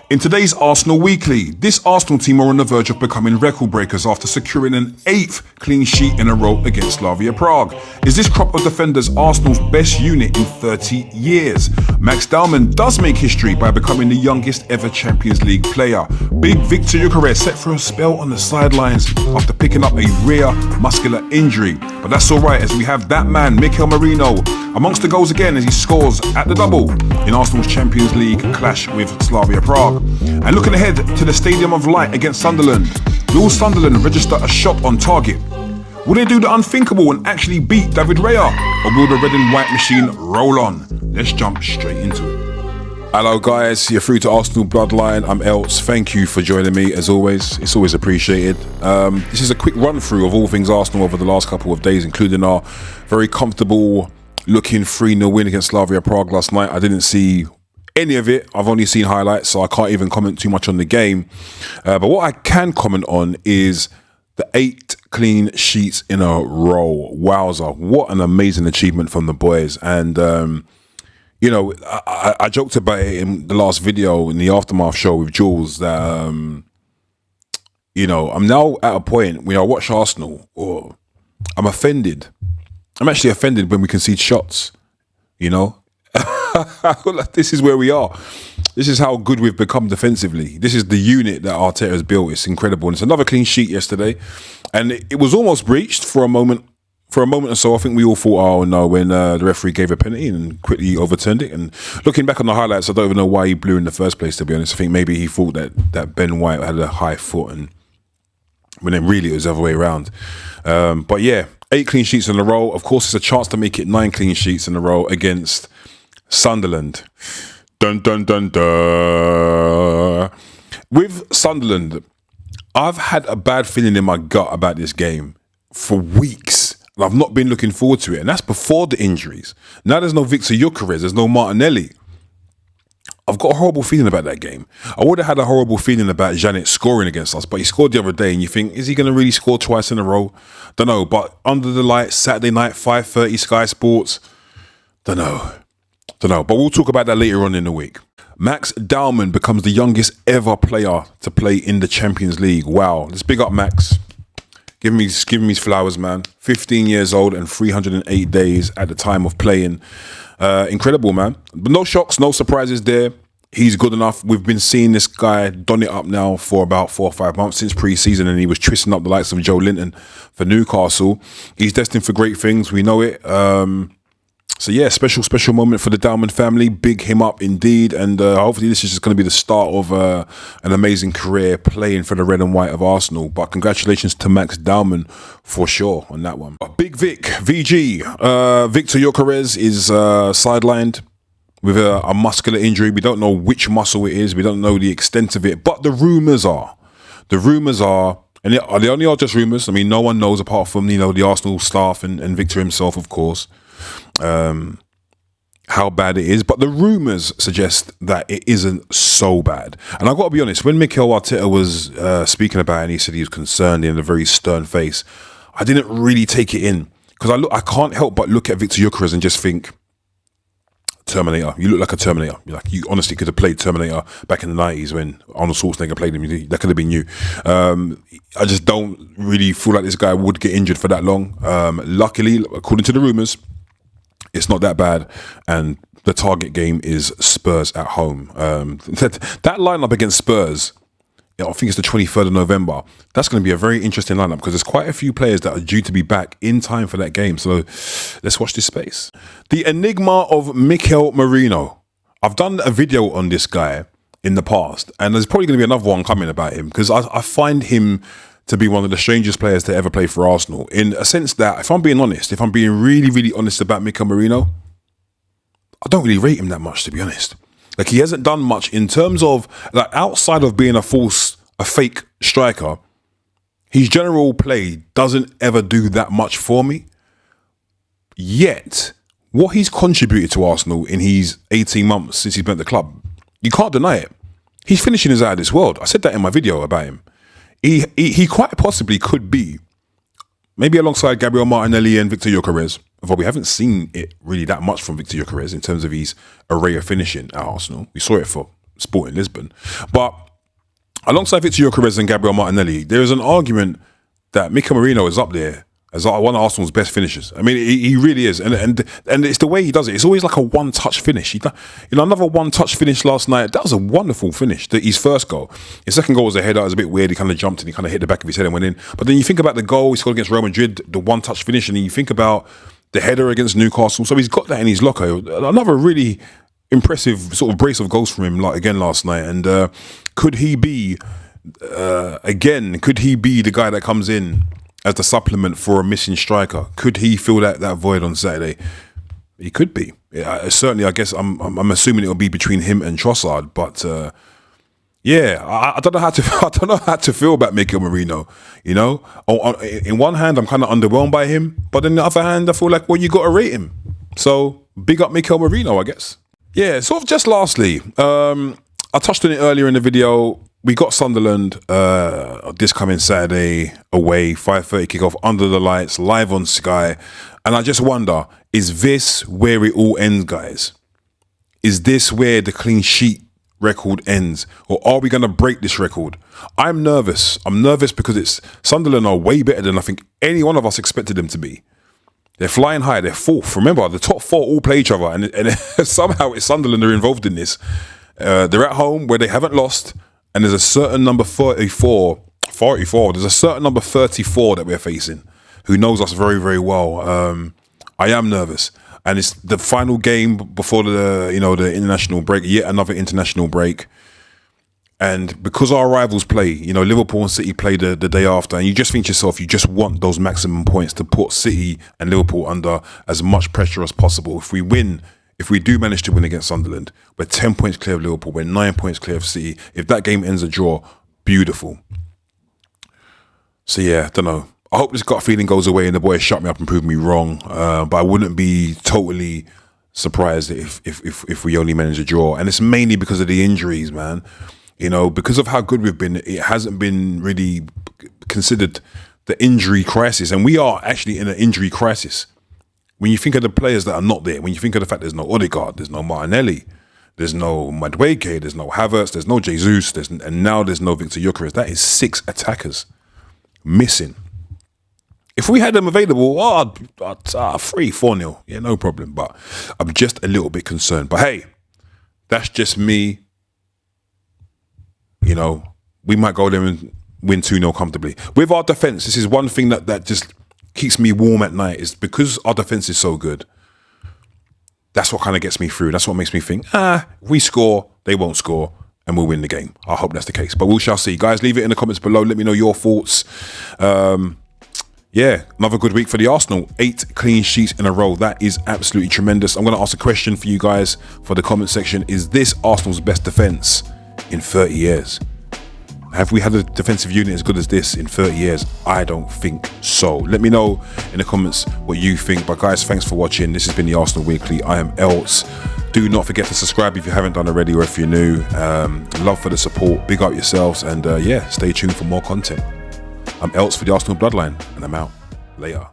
In today's Arsenal Weekly, this Arsenal team are on the verge of becoming record breakers after securing an 8th clean sheet in a row against Slavia Prague. Is this crop of defenders Arsenal's best unit in 30 years? Max Dowman does make history by becoming the youngest ever Champions League player. Big Victor Gyokeres set for a spell on the sidelines after picking up a rare muscular injury. But that's alright, as we have that man, Super Merino, amongst the goals again as he scores at the double in Arsenal's Champions League clash with Slavia Prague. And looking ahead to the Stadium of Light against Sunderland, will Sunderland register a shot on target? Will they do the unthinkable and actually beat David Raya? Or will the red and white machine roll on? Let's jump straight into it. Hello guys, you're through to Arsenal Bloodline. I'm Elts. Thank you for joining me as always. It's always appreciated. This is a quick run through of all things Arsenal over the last couple of days, including our very comfortable looking 3-0 win against Slavia Prague last night. I didn't see any of it. I've only seen highlights, so I can't even comment too much on the game. But what I can comment on is the 8 clean sheets in a row. Wowza, what an amazing achievement from the boys. And, you know, I joked about it in the last video, in the Aftermath show with Jules, that, you know, I'm now at a point when I watch Arsenal, or I'm offended. I'm actually offended when we concede shots, you know. This is where we are. This is how good we've become defensively. This is the unit that Arteta has built. It's incredible. And it's another clean sheet yesterday. And it was almost breached for a moment. For a moment or so, I think we all thought, oh no, when the referee gave a penalty and quickly overturned it. And looking back on the highlights, I don't even know why he blew in the first place, to be honest. I think maybe he thought that Ben White had a high foot, and when then really it was the other way around. But yeah, 8 clean sheets in a row. Of course, it's a chance to make it 9 clean sheets in a row against Sunderland. Dun dun dun dun. With Sunderland, I've had a bad feeling in my gut about this game for weeks. I've not been looking forward to it, and that's before the injuries. Now there's no Victor Gyokeres, there's no Martinelli. I've got a horrible feeling about that game. I would have had a horrible feeling about Janet scoring against us, but he scored the other day, and you think, is he going to really score twice in a row? Don't know, but under the lights, Saturday night, 5:30, Sky Sports. Don't know, but we'll talk about that later on in the week. Max Dowman becomes the youngest ever player to play in the Champions League. Wow, let's big up Max. Give me his flowers, man. 15 years old and 308 days at the time of playing. Incredible, man. But no shocks, no surprises there. He's good enough. We've been seeing this guy don it up now for about 4 or 5 months since pre-season, and he was twisting up the likes of Joe Linton for Newcastle. He's destined for great things. We know it. So yeah, special moment for the Dowman family. Big him up indeed, and hopefully this is just going to be the start of an amazing career playing for the red and white of Arsenal. But congratulations to Max Dowman for sure on that one. Big Vic, VG, Victor Gyokeres is sidelined with a muscular injury. We don't know which muscle it is. We don't know the extent of it, but the rumours are, and they only are just rumours. I mean, no one knows apart from, you know, the Arsenal staff and Victor himself, of course, how bad it is, but the rumours suggest that it isn't so bad. And I've got to be honest, when Mikel Arteta was speaking about it and he said he was concerned in a very stern face, I didn't really take it in, because I can't help but look at Victor Gyokeres and just think, Terminator, you look like a Terminator. You honestly could have played Terminator back in the 90s when Arnold Schwarzenegger played him. That could have been you. I just don't really feel like this guy would get injured for that long. Luckily, according to the rumours, it's not that bad, and the target game is Spurs at home. That lineup against Spurs, I think it's the 23rd of November. That's going to be a very interesting lineup, because there's quite a few players that are due to be back in time for that game. So let's watch this space. The enigma of Mikel Merino. I've done a video on this guy in the past, and there's probably going to be another one coming about him, because I find him to be one of the strangest players to ever play for Arsenal, in a sense that, if I'm being honest, if I'm being really, really honest about Mikel Merino, I don't really rate him that much, to be honest. Like, he hasn't done much in terms of, like, outside of being a fake striker, his general play doesn't ever do that much for me. Yet, what he's contributed to Arsenal in his 18 months since he's been at the club, you can't deny it. He's finishing his out of this world. I said that in my video about him. He quite possibly could be, maybe alongside Gabriel Martinelli and Victor Gyokeres, although we haven't seen it really that much from Victor Gyokeres in terms of his array of finishing at Arsenal. We saw it for Sporting Lisbon. But alongside Victor Gyokeres and Gabriel Martinelli, there is an argument that Mikel Merino is up there as one of Arsenal's best finishers. I mean, he really is, and it's the way he does it. It's always like a one-touch finish. Another one-touch finish last night. That was a wonderful finish. His first goal. His second goal was a header. It was a bit weird. He kind of jumped and he kind of hit the back of his head and went in. But then you think about the goal he scored against Real Madrid, the one-touch finish, and then you think about the header against Newcastle. So he's got that in his locker. Another really impressive sort of brace of goals from him, like again last night. And could he be the guy that comes in as the supplement for a missing striker? Could he fill that void on Saturday? He could be. Certainly, I guess I'm assuming it'll be between him and Trossard. But I don't know how to feel about Mikel Merino. You know, in one hand, I'm kind of underwhelmed by him, but on the other hand, I feel like, well, you got to rate him. So big up Mikel Merino, I guess. Yeah. Sort of just lastly, I touched on it earlier in the video. We got Sunderland this coming Saturday away, 5:30 kickoff under the lights, live on Sky. And I just wonder, is this where it all ends, guys? Is this where the clean sheet record ends? Or are we going to break this record? I'm nervous. I'm nervous because Sunderland are way better than I think any one of us expected them to be. They're flying high. They're fourth. Remember, the top four all play each other. And somehow it's Sunderland are involved in this. They're at home where they haven't lost. And there's a certain number 44, there's a certain number 34 that we're facing who knows us very, very well. I am nervous. And it's the final game before the international break, yet another international break. And because our rivals play, Liverpool and City play the day after, and you just think to yourself, you just want those maximum points to put City and Liverpool under as much pressure as possible. If we do manage to win against Sunderland, we're 10 points clear of Liverpool, we're 9 points clear of City. If that game ends a draw, beautiful. So yeah, don't know. I hope this gut feeling goes away and the boys shut me up and prove me wrong. But I wouldn't be totally surprised if we only manage a draw. And it's mainly because of the injuries, man. Because of how good we've been, it hasn't been really considered the injury crisis. And we are actually in an injury crisis. When you think of the players that are not there, when you think of the fact there's no Odegaard, there's no Martinelli, there's no Madueke, there's no Havertz, there's no Jesus, and now there's no Victor Gyokeres. That is 6 attackers missing. If we had them available, I'd 3-4-0. Yeah, no problem. But I'm just a little bit concerned. But hey, that's just me. We might go there and win 2-0 comfortably. With our defence, this is one thing that just keeps me warm at night, is because our defence is so good. That's what kind of gets me through. That's what makes me think, if we score, they won't score, and we'll win the game. I hope that's the case, but we shall see. Guys, leave it in the comments below. Let me know your thoughts. Another good week for the Arsenal. 8 clean sheets in a row. That is absolutely tremendous. I'm going to ask a question for you guys for the comment section. Is this Arsenal's best defence in 30 years? Have we had a defensive unit as good as this in 30 years? I don't think so. Let me know in the comments what you think. But guys, thanks for watching. This has been the Arsenal Weekly. I am Elts. Do not forget to subscribe if you haven't done already, or if you're new. Love for the support. Big up yourselves. And stay tuned for more content. I'm Elts for the Arsenal Bloodline, and I'm out. Later.